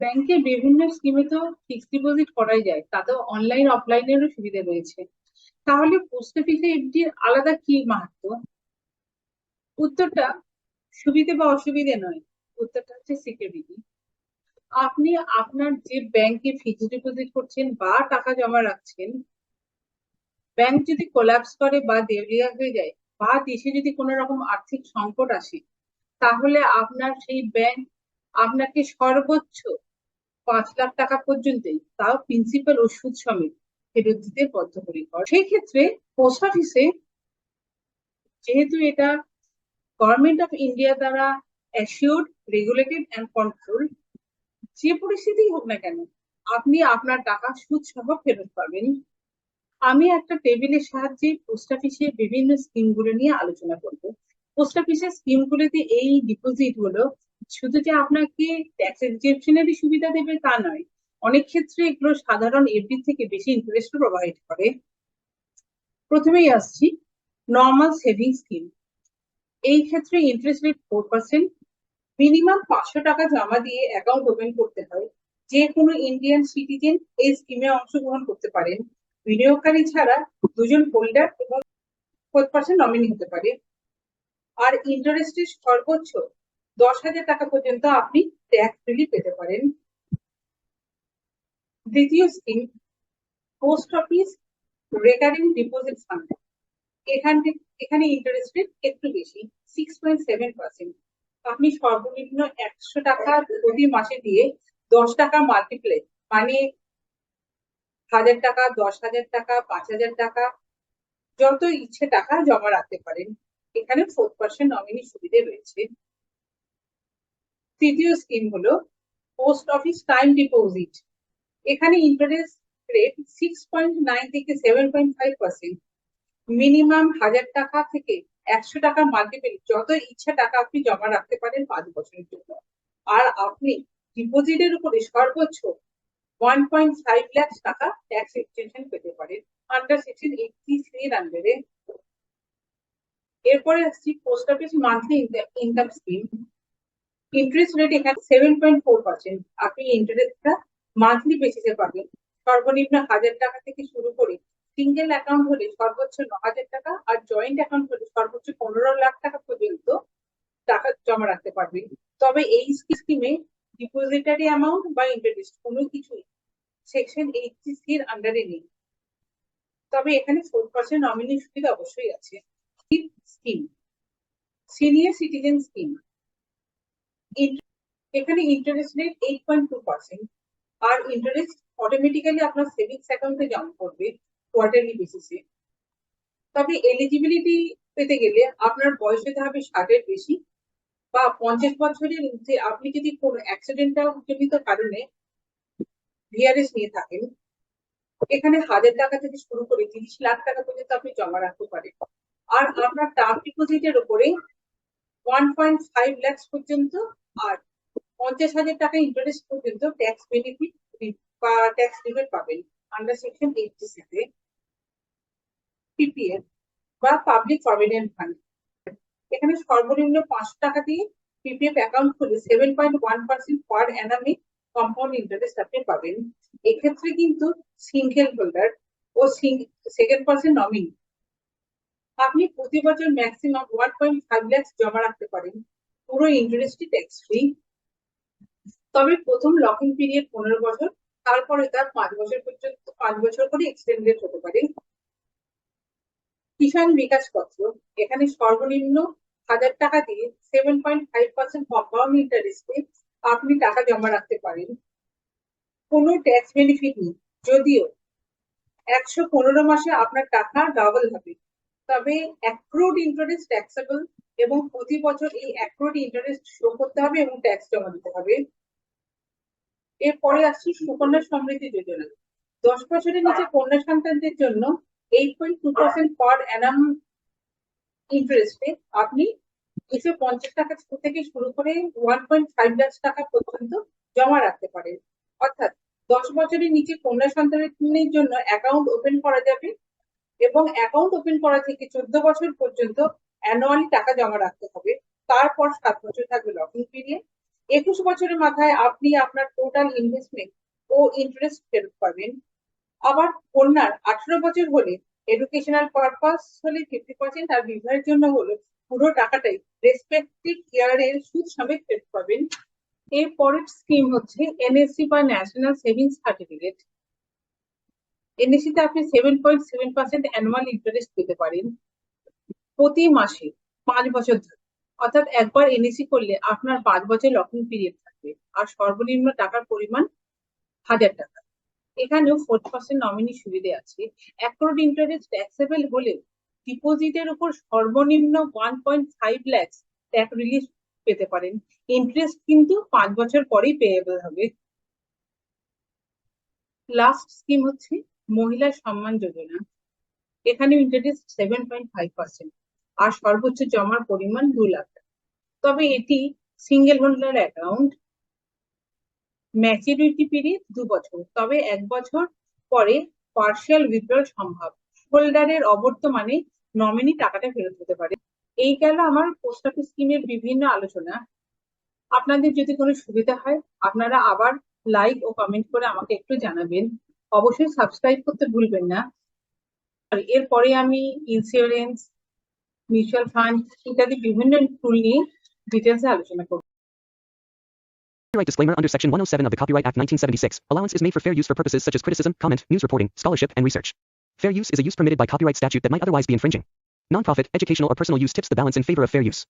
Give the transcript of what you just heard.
ব্যাংকে বিভিন্ন স্কিমে তো ফিক্সড ডিপোজিট করাই যায়, তাতেও অনলাইন অফলাইনেরও সুবিধা রয়েছে। তাহলে পোস্ট অফিসে এফডির আলাদা কি মাহাত্ম? উত্তরটা সুবিধে বা অসুবিধে নয়, উত্তরটা হচ্ছে সিকিউরিটি। আপনি আপনার যে ব্যাংকে ফিক্সড ডিপোজিট করছেন বা টাকা জমা রাখছেন, ব্যাংক যদি কোল্যাপস করে বা দেউলিয়া হয়ে যায় বা দেশে যদি কোনো রকম আর্থিক সংকট আসে, তাহলে আপনার সেই ব্যাংক আপনাকে সর্বোচ্চ 5 লাখ টাকা পর্যন্তই, তাও প্রিন্সিপাল ও সুদ সমেত ফেরত দিতে বদ্ধপরিকর। সেই ক্ষেত্রে পোস্ট অফিসে, যেহেতু এটা গভর্নমেন্ট অফ ইন্ডিয়া দ্বারা অ্যাসিওর্ড, রেগুলেটেড অ্যান্ড কন্ট্রোল, যে পরিস্থিতি হোক না কেন আপনি আপনার টাকা সুদ সহ ফেরত পাবেন। আমি একটা টেবিলের সাহায্যে পোস্ট অফিসের বিভিন্ন স্কিমগুলো নিয়ে আলোচনা করব। পোস্ট অফিসের স্কিমগুলোতে এই ডিপোজিট গুলো শুধু যে আপনাকে ট্যাক্স এক্সেম্পশনেরই সুবিধা দেবে তা নয়, অনেক ক্ষেত্রে এগুলো সাধারণ এফডি থেকে বেশি ইন্টারেস্ট প্রোভাইড করে। প্রথমেই আসছি নর্মাল সেভিং স্কিম। এই ক্ষেত্রে ইন্টারেস্ট রেট 4%। মিনিমাম 500 টাকা জমা দিয়ে অ্যাকাউন্ট ওপেন করতে হয়। যে কোনো ইন্ডিয়ান সিটিজেন এই স্কিমে অংশগ্রহণ করতে পারেন। বিনিয়োগকারী ছাড়া দুজন হোল্ডার এবং 4% নমিনি হতে পারে। আর ইন্টারেস্টের সর্বোচ্চ 10,000 টাকা পর্যন্ত আপনি ট্যাক্স রিলিফ পেতে পারেন। দ্বিতীয় scheme post office recurring deposit fund. এখানে ইন্টারেস্ট রেট একটু বেশি, 6.7%। আপনি সর্বনিম্ন 100 টাকা প্রতি মাসে দিয়ে 10 টাকা মাল্টিপ্লাই, মানে 1,000 টাকা, 10,000 টাকা, 5,000 টাকা, যত ইচ্ছে টাকা জমা রাখতে পারেন। এখানে 4% নমিনি সুবিধে রয়েছে। তৃতীয় স্কিম হলো পোস্ট অফিস টাইম ডিপোজিট। এখানে ইন্টারেস্ট রেট 6.9 থেকে 7.5%। মিনিমাম 1,000 টাকা থেকে 100 টাকা মাল্টিপল, যত ইচ্ছা টাকা আপনি জমা রাখতে পারেন 5 বছরের জন্য। আর আপনি ডিপোজিটের উপরে সর্বোচ্চ 1.5 লাখ টাকা ট্যাক্স এক্সটেনশন পেতে পারেন আন্ডার সেকশন 83 এর আন্ডারে। এরপরে আসছি post office monthly income scheme. Interest rate এখানে 7.4%। আপনি ইন্টারেস্টটা মান্থলি বেসিসে পাবেন। সর্বনিম্ন 1,000 টাকা থেকে শুরু করে সিঙ্গেল অ্যাকাউন্ট হলে সর্বোচ্চ 9,000 টাকা, আর জয়েন্ট অ্যাকাউন্ট হলে সর্বোচ্চ 15 লাখ টাকা পর্যন্ত টাকা জমা রাখতে পারবেন। তবে এই স্কিমে ডিপোজিটারি অ্যামাউন্ট বা ইন্টারেস্ট কোনো কিছুই সেকশন 83 এর আন্ডারে নেই। তবে এখানে 4% নমিনি সুবিধা অবশ্যই আছে। Scheme senior citizen scheme. এখানে ইন্টারেস্ট রেট 8.2%। আর ইন্টারেস্ট অটোমেটিক্যালি আপনার সেভিংস অ্যাকাউন্টে জমা করবে কোয়ার্টারলি বেসিসে। তবে এলিজিবিলিটি পেতে গেলে আপনার বয়স হতে হবে 60-এর বেশি বা 50 বছরের ঊর্ধ্বে। আপনি যদি কোনো অ্যাক্সিডেন্টাল জনিত কারণে ভিআরএস নিয়ে থাকেন, এখানে 1,000 টাকা থেকে শুরু করে 30 লাখ টাকা পর্যন্ত আপনি জমা রাখতে পারেন। আর আপনার টার্ম ডিপোজিটের উপরে 1.5 লাখ পর্যন্ত আর 50,000 টাকা ইন্টারেস্ট পর্যন্ত ট্যাক্স বেনিফিট বা ট্যাক্স রিবেট পাবেন আন্ডার সেকশন 86 তে। পিপিএফ বা পাবলিক প্রভিডেন্ট ফান্ড। এখানে সর্বনিম্ন 500 টাকা দিয়ে পিপিএফ অ্যাকাউন্ট খুলে 7.1% পার অ্যানামে কম্পাউন্ড ইন্টারেস্ট আপনি পাবেন। এক্ষেত্রে কিন্তু সিঙ্গেল হোল্ডার ও সেকেন্ড পার্সন নমিনি। আপনি প্রতি বছর ম্যাক্সিমাম 1.5 লাখ জমা রাখতে পারেন, পুরো ইন্টারেস্টই ট্যাক্স ফ্রি। তবে প্রথম লকিং পিরিয়ড 15 বছর, তারপরে তার 5 বছর পর্যন্ত 5 বছর করে এক্সটেন্ডেড হতে পারে। কিষাণ বিকাশ পত্র। এখানে সর্বনিম্ন 1,000 টাকা দিয়ে 7.5% কম্পাউন্ড ইন্টারেস্টে আপনি টাকা জমা রাখতে পারেন। কোনো ট্যাক্স বেনিফিট নেই, যদিও 115 মাসে আপনার টাকা ডাবল হবে। তবে অ্যাক্রুড ইন্টারেস্ট ট্যাক্সেবল এবং প্রতি বছর এই অ্যাক্রুড ইন্টারেস্ট শো করতে হবে এবং ট্যাক্স জমা দিতে হবে। এরপরে আসছি সুকন্যা সমৃদ্ধি যোজনা। 10 বছরের নিচে কন্যা সন্তানদের জন্য 8.2% পার অ্যানাম ইন্টারেস্টে আপনি 250 টাকা থেকে শুরু করে 1.5 লাখ টাকা পর্যন্ত জমা রাখতে পারেন। অর্থাৎ 10 বছরের নিচে কন্যা সন্তানের জন্য অ্যাকাউন্ট ওপেন করা যাবে এবং অ্যাকাউন্ট ওপেন করা থেকে 14 বছর পর্যন্ত অ্যানুয়ালি টাকা জমা রাখতে হবে। তারপর 7 বছর থাকবে লকিং পিরিয়ড। 21 বছরের মাথায় আপনি আপনার টোটাল ইনভেস্টমেন্ট ও ইন্টারেস্ট ফেরত পাবেন। আবার কন্যার 18 বছর হলে এডুকেশনাল পারপাস হলে 50% আর বিবাহের জন্য হলো পুরো টাকাটাই রেসপেক্টিভ ইয়ারের সুদ সমেত ফেরত পাবেন। এর পরের স্কিম হচ্ছে এনএসসি বা ন্যাশনাল সেভিংস সার্টিফিকেট। এনএসসি তে আপনি 7.7% অ্যানুয়াল ইন্টারেস্ট পেতে পারেন প্রতি মাসে 5 বছর ধরে। অর্থাৎ একবার এনএসসি করলে আপনার 5 বছর লকিং পিরিয়ড থাকবে আর সর্বনিম্ন টাকার পরিমাণ 1000 টাকা। এখানেও 40% নমিনি সুবিধে আছে। অ্যাক্রুড ইন্টারেস্ট ট্যাক্সেবল হলেও ডিপোজিটের উপর সর্বনিম্ন 1.5 লাখ ট্যাক্স রিলিফ পেতে পারেন। ইন্টারেস্ট কিন্তু 5 বছর পরেই পেয়েবল হবে। লাস্ট স্কিম হচ্ছে মহিলা সম্মান যোজনা। এখানে ইন্টারেস্ট 7.5% আর সর্বোচ্চ জমার পরিমাণ 2 লাখ টাকা। তবে এটি single holder account, maturity period 2 বছর, তবে 1 বছর পরে পার্শিয়াল উইথড্রল সম্ভব। হোল্ডারের অবর্তমানে নমিনি টাকাটা ফেরত হতে পারে। এই গেল আমার পোস্ট অফিস স্কিমের বিভিন্ন আলোচনা। আপনাদের যদি কোনো সুবিধা হয় আপনারা আবার লাইক ও কমেন্ট করে আমাকে একটু জানাবেন। অবশ্যই সাবস্ক্রাইব করতে ভুলবেন না। আর এরপরে আমি ইন্স্যুরেন্স, মিউচুয়াল ফান্ড ইত্যাদি বিভিন্ন টুল নিয়ে ডিটেলসে আলোচনা করব। Copyright disclaimer under Section 107 of the Copyright Act 1976. Allowance is made for fair use for purposes such as criticism, comment, news reporting, scholarship, and research. Fair use is a use permitted by copyright statute that might otherwise be infringing. Non-profit, educational, or personal use tips the balance in favor of fair use.